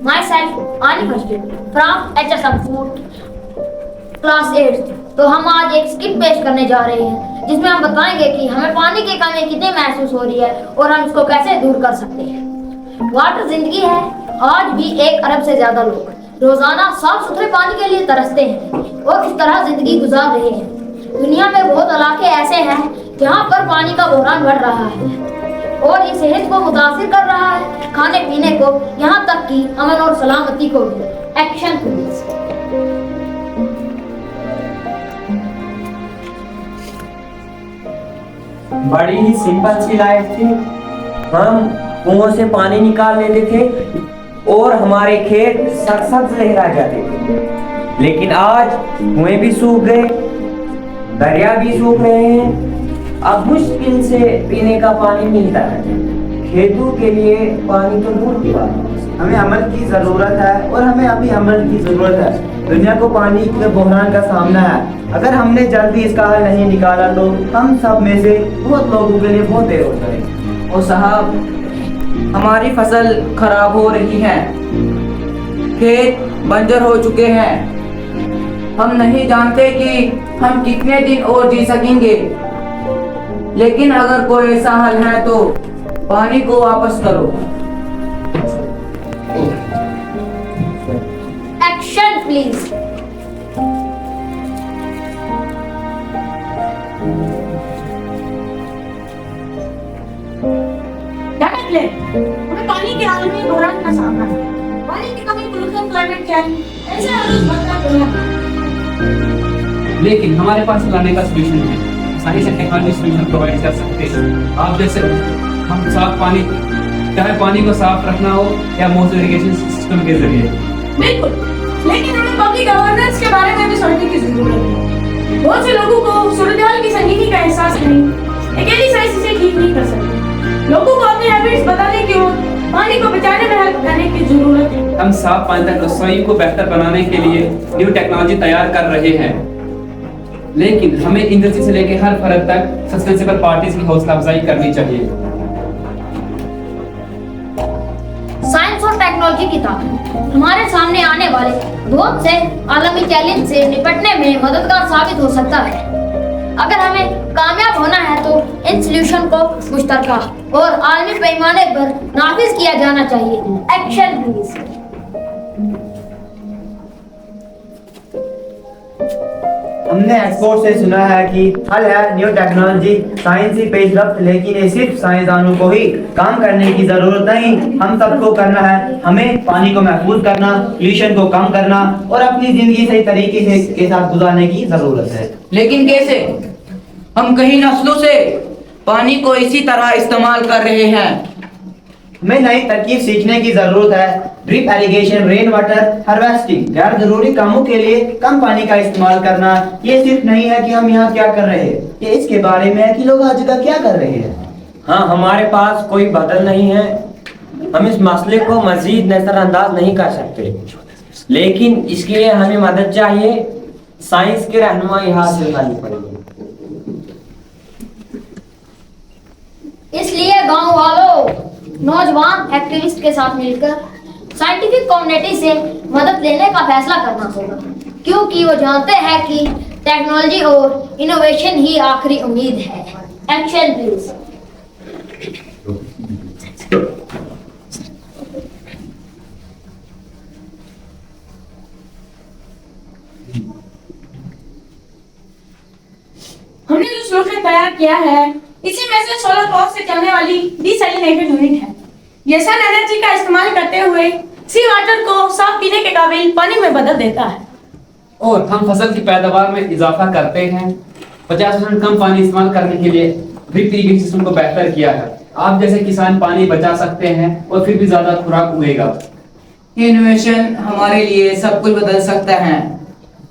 myself Ani First from HSM Food class 8। तो हम आज एक स्किट पेश करने जा रहे हैं जिसमें हम बताएंगे कि हमें पानी की कमी कितनी महसूस हो रही है और हम इसको कैसे दूर कर सकते हैं। वाटर जिंदगी है। आज भी 1 अरब से ज्यादा लोग रोजाना साफ सुथरे पानी के लिए तरसते हैं और इस तरह जिंदगी गुजार रहे हैं। दुनिया में बहुत इलाके ऐसे हैं जहाँ पर पानी का बहरान बढ़ रहा है और ये सेहत को मुतासिर कर रहा है, खाने पीने को, यहाँ तक कि अमन और सलामती को भी। Action please. बड़ी ही सिंपल सी लाइफ थी। हम कुओं से पानी निकाल लेते थे और हमारे खेत सख्त लहरा जाते थे, लेकिन आज कुएं भी सूख गए, दरिया भी सूख रहे हैं। अब मुश्किल से पीने का पानी मिलता है। खेतों के लिए पानी तो दूर की बात है। हमें अमल की जरूरत है और हमें अभी अमल की जरूरत है। दुनिया को पानी के बहरान का सामना है। अगर हमने जल्दी इसका हल नहीं निकाला तो हम सब में से बहुत लोगों के लिए बहुत देर हो जाएगी। और साहब, हमारी फसल खराब हो रही है, खेत बंजर हो चुके हैं। हम नहीं जानते कि हम कितने दिन और जी सकेंगे, लेकिन अगर कोई ऐसा हल है तो पानी को वापस करो। Action please. हमें पानी के आलमी बहरान का सामना है। पानी की कमी, पोल्यूशन, क्लाइमेट चेंज ऐसे हालात बढ़ता गया है। लेकिन हमारे पास लाने का सोल्यूशन है। Science and technology solution provide कर सकते हैं। आप जैसे हम साफ पानी, चाहे पानी को साफ रखना हो या मोस्ट इरिगेशन सिस्टम के जरिए। बिल्कुल, लेकिन हमें पब्लिक अवेयरनेस के बारे में भी सोचने की जरूरत है। बहुत से लोगों को सूरत-ए-हाल की संगीनी का एहसास नहीं। अकेली साइंस इसे ठीक नहीं कर सकती। लोगों को अपनी हैबिट्स बताने की और पानी को बचाने में हेल्प करने की जरूरत है। हम साफ पानी तक रसोई को बेहतर बनाने के लिए न्यू टेक्नोलॉजी तैयार कर रहे हैं, लेकिन हमें इंडस्ट्री से लेकर हर फर्द तक सस्टेनेबल पार्टीज की हौसला अफजाई करनी चाहिए। साइंस और टेक्नोलॉजी की ताकत हमारे सामने आने वाले बहुत से आलमी चैलेंज से निपटने में मददगार साबित हो सकता है। अगर हमें कामयाब होना है तो इन सॉल्यूशन को मुश्तरका और आलमी पैमाने पर नाफिज किया जाना चाहिए। Action please. हमने एक्सपर्ट से सुना है कि हल है न्यू टेक्नोलॉजी, साइंसी पेशरफ्त, लेकिन ये सिर्फ साइंसदानों को ही काम करने की जरूरत नहीं, हम सबको करना है। हमें पानी को महफूज करना, पोल्यूशन को कम करना और अपनी जिंदगी सही तरीके से के साथ गुजारने की जरूरत है। लेकिन कैसे? हम कई नस्लों से पानी को इसी तरह इस्तेमाल कर रहे हैं। हमें नई तरकीब सीखने की जरूरत है। Drip irrigation, rain water harvesting, गैर जरूरी कामों के लिए कम पानी का इस्तेमाल करना। ये सिर्फ नहीं है कि हम यहाँ क्या कर रहे हैं, ये इसके बारे में है कि लोग आज जगह क्या कर रहे हैं। हाँ, हमारे पास कोई बदल नहीं है। हम इस मसले को मजीद नजरअंदाज नहीं कर सकते, लेकिन इसके लिए हमें मदद चाहिए। साइंस की रहनुमाई हासिल करनी पड़ेगी। इसलिए गांव वालों, नौजवान एक्टिविस्ट के साथ मिलकर साइंटिफिक कम्युनिटी से मदद लेने का फैसला करना होगा, क्योंकि वो जानते हैं कि टेक्नोलॉजी और इनोवेशन ही आखिरी उम्मीद है। Action please. हमने जो सोल्यूशन तैयार किया है, इसी में से सोलर पावर से चलने वाली डिसैलिनेटेड यूनिट है। ये सन एनर्जी का इस्तेमाल करते हुए सी वाटर को साफ पीने के काबिल पानी में बदल देता है। और हम फसल की पैदावार में इजाफा करते हैं। 50% कम पानी इस्तेमाल करने के लिए ड्रिप इरिगेशन सिस्टम को बेहतर किया है। आप जैसे किसान पानी बचा सकते हैं और फिर भी ज्यादा खुराक उगेगा। इनोवेशन हमारे लिए सब कुछ बदल सकता है,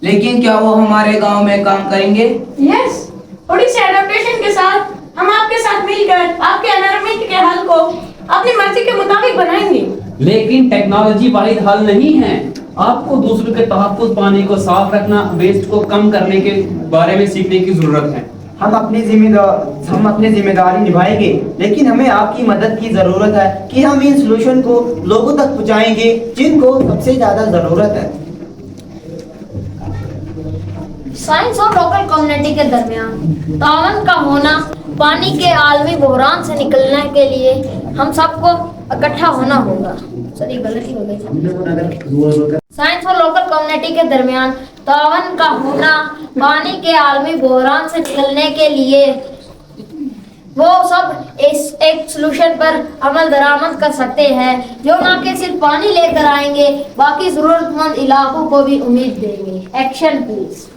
लेकिन क्या वो हमारे गांव में काम करेंगे? यस, थोड़ी सी एडेप्टेशन के साथ हम आपके साथ मिलकर आपके एनवायरनमेंट के हल को अपनी मर्जी के मुताबिक बनाएंगे। लेकिन टेक्नोलॉजी वाहिद हल नहीं है। आपको दूसरों के तहफ्फुज़, पानी को साफ रखना, वेस्ट को कम करने के बारे में सीखने की जरूरत है। हम अपनी जिम्मेदारी निभाएंगे, लेकिन हमें आपकी मदद की जरूरत है कि हम इन सॉल्यूशन को लोगों तक पहुंचाएंगे जिनको सबसे ज्यादा जरूरत है। साइंस और लोकल कम्युनिटी के दरमियान तावन का होना, पानी के आलमी बहरान से निकलने के लिए हम सबको इकट्ठा होना होगा। सॉरी, गलती हो गई। साइंस और लोकल कम्युनिटी के दरमियान तावन का होना, पानी के आलमी बहरान से निकलने के लिए वो सब इस एक सॉल्यूशन पर अमल दरामद कर सकते हैं जो ना कि सिर्फ पानी लेकर आएंगे, बाकी जरूरतमंद इलाकों को भी उम्मीद देंगे। Action please.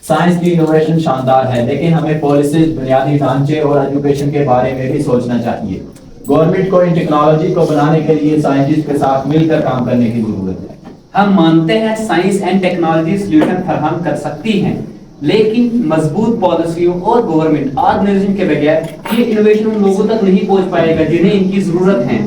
साइंस की इनोवेशन शानदार है, लेकिन हमें पॉलिसीज, बुनियादी ढांचे और एजुकेशन के बारे में भी सोचना चाहिए। गवर्नमेंट को इन टेक्नोलॉजी को बनाने के लिए साइंटिस्ट के साथ मिलकर काम करने की जरूरत है। हम मानते हैं साइंस एंड टेक्नोलॉजी सॉल्यूशन फराहम कर सकती हैं, लेकिन मजबूत पॉलिसियों और गवर्नमेंट ऑर्गेनाइजेशन के बगैर ये इनोवेशन उन लोगों तक नहीं पहुंच पाएगा जिन्हें इनकी जरूरत है।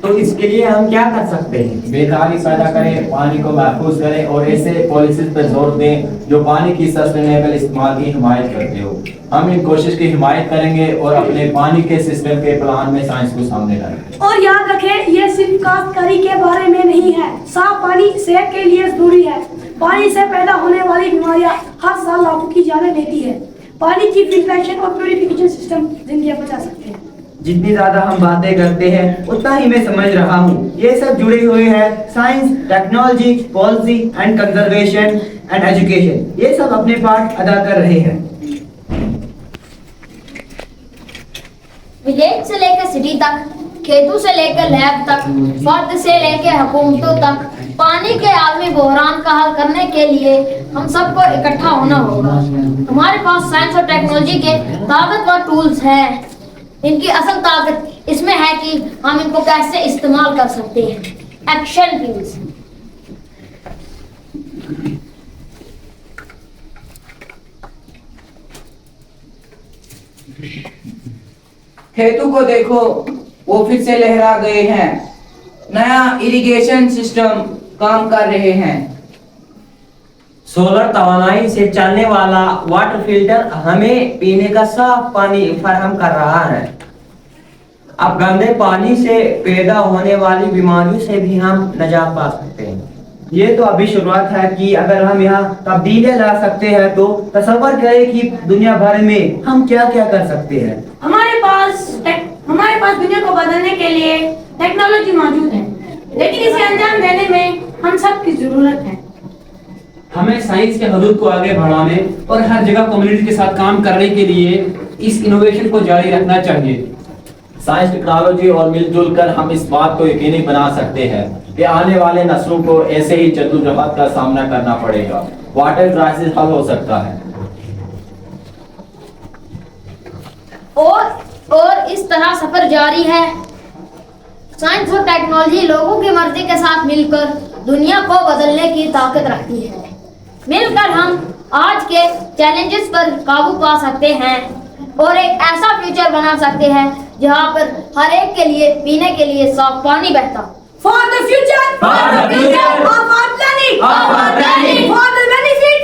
तो इसके लिए हम क्या कर सकते हैं? बेकारी पैदा करें, पानी को महफूज करें और ऐसे पॉलिसीज पर जोर दें जो पानी की सस्टेनेबल इस्तेमाल की हिमायत करते हो। हम इन कोशिश की हिमायत करेंगे और अपने पानी के सिस्टम के प्लान में साइंस को सामने लाएंगे। और याद रखें, ये सिर्फ काश्तकारी के बारे में नहीं है। साफ पानी सेहत के लिए जरूरी है। पानी से पैदा होने वाली बीमारियां हर साल लाखों की जानें लेती है। पानी की फिल्ट्रेशन और प्यूरिफिकेशन सिस्टम जिंदगी बचा सकते हैं। जितनी ज्यादा हम बातें करते हैं उतना ही मैं समझ रहा हूँ। ये सब जुड़े हुए हैं, science, technology, policy and conservation and education. ये सब अपने पार्ट अदा कर रहे हैं। विलेज से लेकर सिटी तक, खेतों से लेकर लैब तक, फर्द से लेकर हुकूमतों तक, पानी के आलमी बहरान का हल करने के लिए हम सबको इकट्ठा होना होगा। हमारे पास साइंस और टेक्नोलॉजी के ताकतवर टूल्स हैं। इनकी असल ताकत इसमें है कि हम इनको कैसे इस्तेमाल कर सकते हैं। Action please. खेतों को देखो, वो फिर से लहरा गए हैं। नया इरिगेशन सिस्टम काम कर रहे हैं। सोलर तवानाई से चलने वाला वाटर फिल्टर हमें पीने का साफ पानी फराहम कर रहा है। अब गंदे पानी से पैदा होने वाली बीमारियों से भी हम निजात पा सकते हैं। ये तो अभी शुरुआत है कि अगर हम यहाँ तब्दीलियाँ ला सकते हैं तो तसव्वुर करें कि दुनिया भर में हम क्या क्या कर सकते हैं। हमारे पास दुनिया को बदलने के लिए टेक्नोलॉजी मौजूद है, लेकिन इसे अंजाम देने में हम सब की जरूरत है। हमें साइंस के हदूद को आगे बढ़ाने और हर जगह कम्युनिटी के साथ काम करने के लिए इस इनोवेशन को जारी रखना चाहिए। साइंस, टेक्नोलॉजी और मिलजुल कर हम इस बात को यकीनी बना सकते हैं कि आने वाले नस्लों को ऐसे ही जद्दोजहद का सामना करना पड़ेगा। वाटर क्राइसिस हल हो सकता है। और इस तरह सफर जारी है। साइंस और टेक्नोलॉजी लोगों की मर्जी के साथ मिलकर दुनिया को बदलने की ताकत रखती है। मिलकर हम आज के चैलेंजेस पर काबू पा सकते हैं और एक ऐसा फ्यूचर बना सकते हैं जहां पर हर एक के लिए पीने के लिए साफ पानी बहता। For the future, of our planning, for the benefit,